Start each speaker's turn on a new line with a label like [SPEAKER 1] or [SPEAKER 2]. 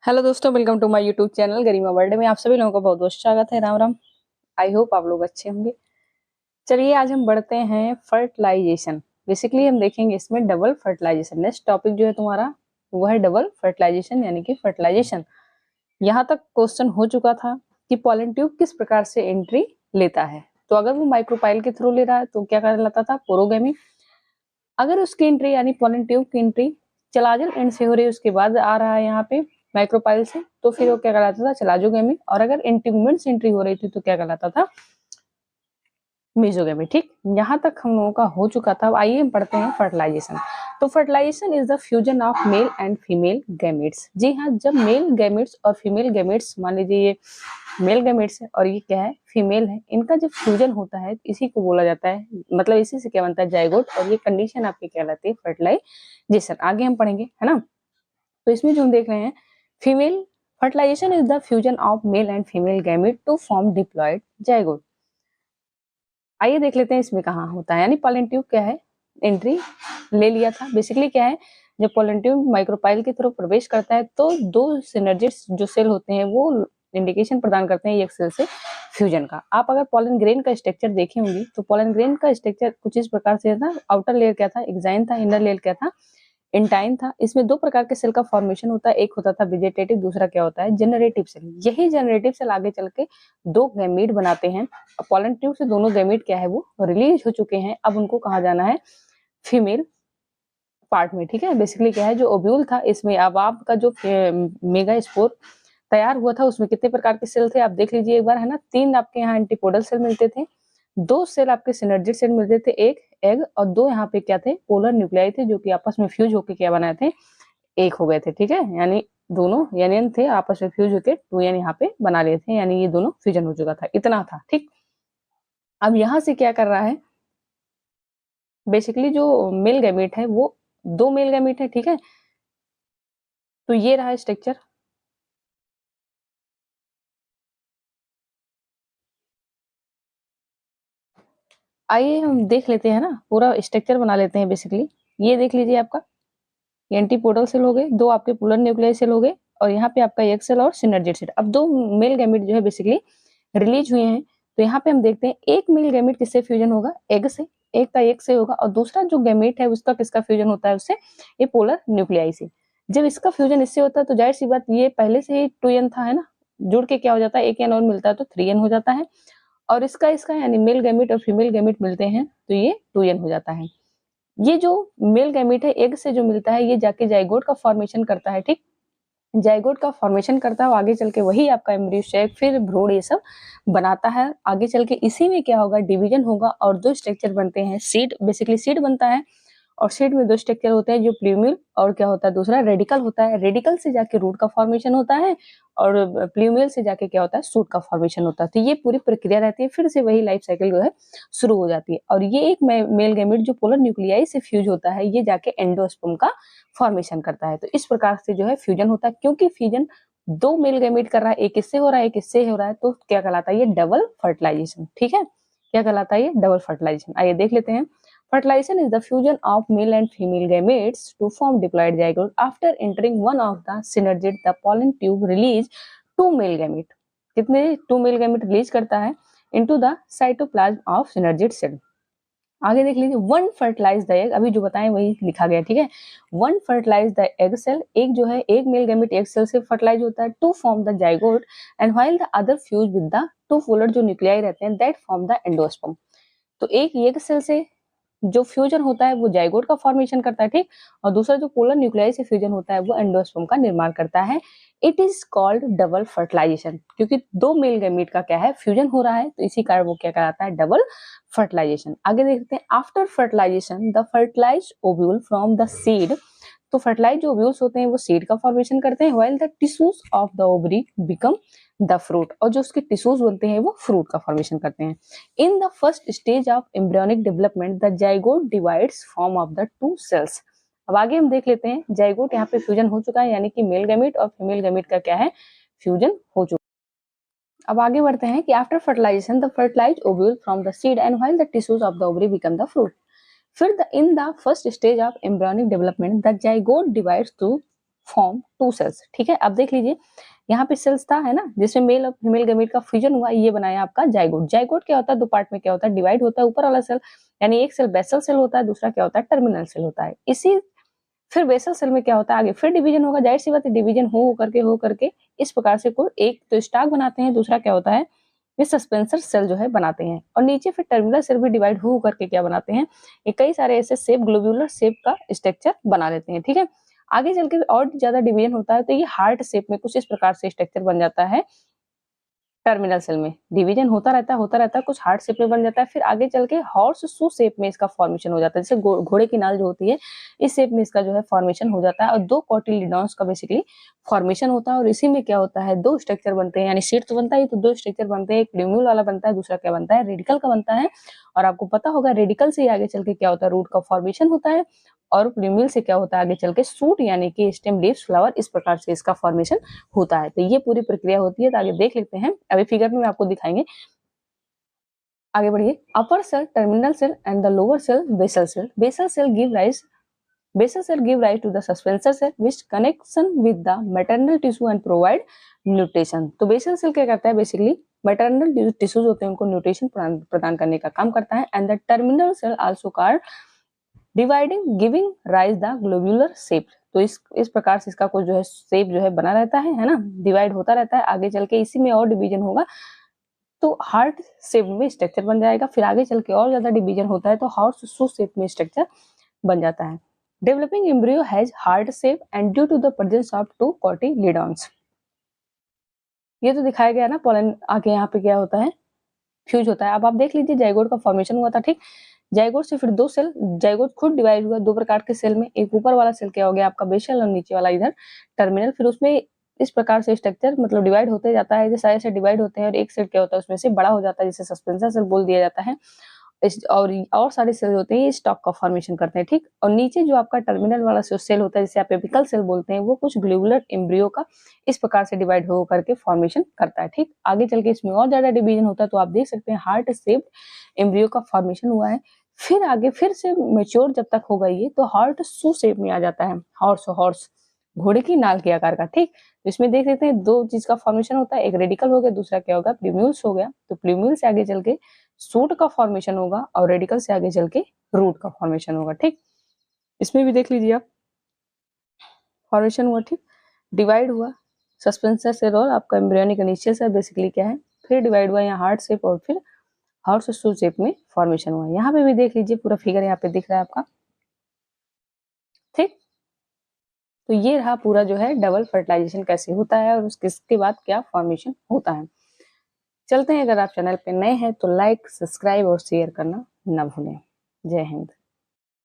[SPEAKER 1] Hello दोस्तों, welcome to my YouTube channel Garima world में आप सभी लोगों का बहुत बहुत स्वागत है। राम राम। आई होप आप लोग अच्छे होंगे। चलिए आज हम बढ़ते हैं फर्टिलाइजेशन। बेसिकली हम देखेंगे इसमें डबल फर्टिलाइजेशन। नेक्स्ट टॉपिक जो है तुम्हारा वो है डबल फर्टिलाइजेशन यानी कि फर्टिलाइजेशन। यहाँ तक क्वेश्चन हो चुका था कि पॉलन ट्यूब किस प्रकार से एंट्री लेता है। तो अगर वो माइक्रोपाइल के थ्रू ले रहा है तो क्या कहलाता था, पोरोगेमी। अगर उसकी एंट्री यानी पॉलन ट्यूब की एंट्री चलाजल एंड से हो रही है, उसके बाद आ रहा है यहाँ पे माइक्रोपाइल से, तो फिर वो क्या कहलाता था, चलाजोगेमी। और अगर इंटीगुमेंट से एंट्री हो रही थी तो क्या कहलाता था, मेसोगेमी। ठीक, यहाँ तक हम लोगों का हो चुका था। अब आइए हम पढ़ते हैं फर्टिलाइजेशन। तो fertilisation is the fusion of male and female gametes. जी हाँ, जब मेल गैमेट्स और फीमेल गैमेट्स, मान लीजिए ये मेल गैमेट्स है और ये क्या है, फीमेल है, इनका जब फ्यूजन होता है इसी को बोला जाता है, मतलब इसी से क्या बनता है, जाइगोट। और ये कंडीशन आपकी कहलाती है फर्टिलाइजेशन। आगे हम पढ़ेंगे, है ना। तो इसमें जो हम देख रहे हैं, female fertilization is the fusion of male and female gamete to form diploid zygote. आइए देख लेते हैं इसमें कहाँ होता है, यानी पॉलन ट्यूब क्या है, एंट्री ले लिया था। बेसिकली क्या है, जब पॉलन ट्यूब माइक्रोपाइल की तरफ प्रवेश करता है तो दो सिनर्जिड्स जो सेल होते हैं वो इंडिकेशन प्रदान करते हैं एक सेल से फ्यूजन का। आप अगर पॉलन ग्रेन का स्ट्रक्चर देखे होंगे तो पॉलन ग्रेन का स्ट्रक्चर कुछ इस प्रकार से था। आउटर लेयर क्या था, एक्साइन था। इनर लेयर क्या था, इंटाइन था। इसमें दो प्रकार के सेल का फॉर्मेशन होता है, एक होता था वेजिटेटिव, दूसरा क्या होता है, जनरेटिव सेल। यही जनरेटिव सेल आगे चल के दो गैमीट बनाते हैं। पॉलन ट्यूब से दोनों गैमीट क्या है वो रिलीज हो चुके हैं। अब उनको कहा जाना है फीमेल पार्ट में। ठीक है, बेसिकली क्या है, जो ओव्यूल था इसमें अब आपका जो मेगा स्पोर तैयार हुआ था उसमें कितने प्रकार के सेल थे आप देख लीजिए एक बार, है ना। तीन आपके यहाँ एंटीपोडल सेल मिलते थे, दो सेल आपके सिनर्जिड सेल मिलते थे, एक एग, और दो यहाँ पे क्या थे, पोलर न्यूक्लियाई थे, जो कि आपस में फ्यूज होकर क्या बनाए थे, एक हो गए थे। ठीक है, यानी दोनों एन थे, आपस में फ्यूज होकर 2n यहाँ पे बना लिए थे, यानी ये दोनों फ्यूजन हो चुका था, इतना था। ठीक, अब यहाँ से क्या कर रहा है, बेसिकली जो मेल गैमेट है वो दो मेल गैमेट है। ठीक है, तो ये रहा स्ट्रक्चर। आइए हम देख लेते हैं ना, पूरा स्ट्रक्चर बना लेते हैं। बेसिकली ये देख लीजिए, आपका एंटीपोडल सेल हो गए, दो आपके पोलर न्यूक्लियर सेल हो गए, और यहाँ पे आपका एक सेल और सिनर्जिड सेल। अब दो मेल गैमेट जो है बेसिकली रिलीज हुए हैं। तो यहाँ पे हम देखते हैं एक मेल गैमेट किससे फ्यूजन होगा, एग से, एक का एक से होगा, और दूसरा जो गैमेट है उसका किसका फ्यूजन होता है, उससे, ये पोलर न्यूक्लियाई से। जब इसका फ्यूजन इससे होता है तो जाहिर सी बात, ये पहले से ही 2n था, है ना, जुड़ के क्या हो जाता है, एक n और मिलता है तो 3n हो जाता है। और इसका इसका यानी मेल गैमेट और फीमेल गैमेट मिलते हैं तो ये 2n हो जाता है। ये जो मेल गैमेट है एग से जो मिलता है, ये जाके जाइगोट का फॉर्मेशन करता है। ठीक, जाइगोट का फॉर्मेशन करता है, आगे चल के वही आपका एम्ब्रियो शेक, फिर भ्रूण, ये सब बनाता है। आगे चल के इसी में क्या होगा, डिवीजन होगा और दो स्ट्रक्चर बनते हैं, सीड। बेसिकली सीड बनता है, और सीड में दो स्ट्रक्चर होते हैं, जो प्ल्यूम्यूल और क्या होता है दूसरा, रेडिकल होता है। रेडिकल से जाके रूट का फॉर्मेशन होता है, और प्ल्यूम्यूल से जाके क्या होता है, सूट का फॉर्मेशन होता है। तो ये पूरी प्रक्रिया रहती है, फिर से वही लाइफ साइकिल जो है शुरू हो जाती है। और ये एक मेल गैमेट जो पोलर न्यूक्लियाई से फ्यूज होता है, ये जाके एंडोस्पर्म का फॉर्मेशन करता है। तो इस प्रकार से जो है फ्यूजन होता है। क्योंकि फ्यूजन दो मेल गैमेट कर रहा है, एक इससे हो रहा है एक इससे हो रहा है, तो क्या कहलाता है, ये डबल फर्टिलाइजेशन। ठीक है, क्या कहलाता है, ये डबल फर्टिलाइजेशन। आइए देख लेते हैं। Fertilization is the fusion of male and female gametes to form diploid zygote. After entering one of the synergid, the pollen tube release two male gamete. कितने टू मेल गैमेट रिलीज करता है into the cytoplasm of synergid cell. आगे देख लीजिए, one fertilize the egg, अभी जो बताएं वही लिखा गया। ठीक है, one fertilize the egg cell, एक जो है एक मेल गैमेट एक सेल से फर्टिलाइज होता है to form the zygote, and while the other fuse with the two polar जो न्यूक्लियाई रहते हैं, दैट फॉर्म द एंडोस्पर्म। तो एक एग सेल से जो फ्यूजन होता है वो जाइगोट का फॉर्मेशन करता है। ठीक, और दूसरा जो पोलर न्यूक्लियाई से फ्यूजन होता है वो एंडोस्पर्म का निर्माण करता है। It is called double fertilization, क्योंकि दो मेल गैमीट का क्या है, फ्यूजन हो रहा है, तो इसी कारण वो क्या कहलाता है, डबल फर्टिलाइजेशन। आगे देखते हैं, after fertilisation the fertilised ovule from the seed. तो फर्टिलाइज जो ओव्यूल्स होते हैं वो सीड का फॉर्मेशन करते हैं, while the tissues of the ovary become the fruit, और जो उसके टिश्यूज बनते हैं वो फ्रूट का फॉर्मेशन करते हैं। In the first stage of embryonic development the zygote divides form of the two cells. अब आगे हम देख लेते हैं, जाइगोट यहाँ पे फ्यूजन हो चुका है, यानी कि मेल गैमेट और फीमेल गैमेट का क्या है, फ्यूजन हो चुका है। अब आगे बढ़ते हैं कि after fertilisation the fertilised ovule from the seed and while the tissues of the ovary become the fruit. फिर in the first stage of embryonic development the zygote divides to form 2 cells. ठीक है, अब देख लीजिए यहाँ पे sales था है ना, जिसमें मेल और फीमेल गैमेट का फ्यूजन हुआ, ये बनाया आपका जाइगोट। जाइगोट क्या होता है, दो पार्ट में क्या होता है, डिवाइड होता है ऊपर वाला सेल, यानी एक सेल बेसल सेल होता है, दूसरा क्या होता है, टर्मिनल सेल होता है। इसी फिर बेसल सेल में क्या होता है, आगे फिर डिवीजन होगा, जाहिर सी बात है डिवीजन हो करके इस प्रकार से कोई एक तो स्टाक बनाते हैं, दूसरा क्या होता है, ये सस्पेंसर सेल जो है बनाते हैं। और नीचे फिर टर्मिनल सेल भी डिवाइड हो करके क्या बनाते हैं, ये कई सारे ऐसे शेप, ग्लोब्यूलर शेप का स्ट्रक्चर बना लेते हैं। ठीक है, आगे चल के और ज्यादा डिवीजन होता है तो ये हार्ट शेप में कुछ इस प्रकार से स्ट्रक्चर बन जाता है। टर्मिनल सेल में डिवीजन होता रहता है, कुछ हार्ट शेप में बन जाता है, फिर आगे चल के हॉर्स शू शेप में इसका फॉर्मेशन हो जाता है, जैसे घोड़े की नाल जो होती है इस शेप में इसका जो है फॉर्मेशन हो जाता है, और दो कोटिलिडॉन्स का बेसिकली फॉर्मेशन होता है। और इसी में क्या होता है, दो स्ट्रक्चर बनते हैं, यानी सीट तो बनता है तो दो स्ट्रक्चर बनते हैं, एक प्ल्यूम्यूल वाला बनता है, दूसरा क्या बनता है, रेडिकल का बनता है। और आपको पता होगा रेडिकल से आगे चल के क्या होता है, रूट का फॉर्मेशन होता है, और प्ल्यूम्यूल से क्या होता है आगे चल के सूट यानी कि स्टेम, लीव्स, फ्लावर, इस प्रकार से इसका फॉर्मेशन होता है। तो ये पूरी प्रक्रिया होती है। तो आगे देख लेते हैं, अभी फिगर में आपको दिखाएंगे। आगे बढ़िए, upper cell, terminal cell and the lower cell, basal cell. Basal cell give rise to the suspensor cell which connection with the maternal tissue and provide nutrition। तो बेसल सेल क्या करता है, बेसिकली मैटरनल टिश्यूज होते हैं उनको nutrition प्रदान करने का काम करता है। And the terminal cell also called dividing giving rise the globular shape. तो इस प्रकार से इसका कुछ जो है शेप जो है बना रहता है ना, डिवाइड होता रहता है, आगे चल के इसी में और डिवीजन होगा तो हार्ट शेप में स्ट्रक्चर बन जाएगा, फिर आगे चल के और ज्यादा डिवीजन होता है तो हार्ट शू शेप में स्ट्रक्चर बन जाता है। Developing embryo has heart shape and due to the presence of two cotyledons. ये तो दिखाया गया ना, पोलन आगे यहाँ पे क्या होता है, फ्यूज होता है। अब आप देख लीजिए जाइगोट का फॉर्मेशन हुआ था, ठीक, जाइगोट से फिर दो सेल, जाइगोट खुद डिवाइड हुआ दो प्रकार के सेल में, एक ऊपर वाला सेल क्या हो गया आपका बेसल और नीचे वाला इधर टर्मिनल। फिर उसमें इस प्रकार से स्ट्रक्चर मतलब डिवाइड होते जाता है, जैसे ऐसे डिवाइड होते हैं, और एक सेल क्या होता है उसमें से बड़ा हो जाता है, जिसे सस्पेंसर सेल बोल दिया जाता है। और सारे सेल होते हैं ये स्टॉक का फॉर्मेशन करते हैं, ठीक। और नीचे जो आपका टर्मिनल वाला सेल होता है जिसे आप एपिकल सेल बोलते हैं, वो कुछ ग्लोबुलर एम्ब्रियो का इस प्रकार से डिवाइड हो करके फॉर्मेशन करता है, ठीक। आगे चल के इसमें और ज्यादा डिवीजन होता है, तो आप देख सकते हैं हार्ट शेप्ड एम्ब्रियो का फॉर्मेशन हुआ है। फिर आगे फिर से मेच्योर जब तक होगा ये तो हार्ट शू शेप में आ जाता है, हॉर्स घोड़े की नाल के आकार का, ठीक। तो इसमें देख लेते हैं दो चीज का फॉर्मेशन होता है, एक रेडिकल हो गया, दूसरा क्या होगा, प्ल्यूम्यूल्स हो गया। तो प्ल्यूम्यूल से आगे चल के सूट का फॉर्मेशन होगा और रेडिकल से आगे चल के रूट का फॉर्मेशन होगा, ठीक। इसमें भी देख लीजिए आप, फॉर्मेशन हुआ, ठीक, डिवाइड हुआ सस्पेंसर सेल और आपका एम्ब्रियोनिक इनिशियल सेल बेसिकली क्या है, फिर डिवाइड हुआ यहाँ हार्ट शेप और फिर हार्ट शू शेप में फॉर्मेशन हुआ। यहाँ पे भी देख लीजिए पूरा फिगर यहाँ पे दिख रहा है आपका, ठीक। तो ये रहा पूरा जो है डबल फर्टिलाइजेशन कैसे होता है और उसके बाद क्या फॉर्मेशन होता है। चलते हैं, अगर आप चैनल पे नए हैं तो लाइक, सब्सक्राइब और शेयर करना ना भूलें। जय हिंद।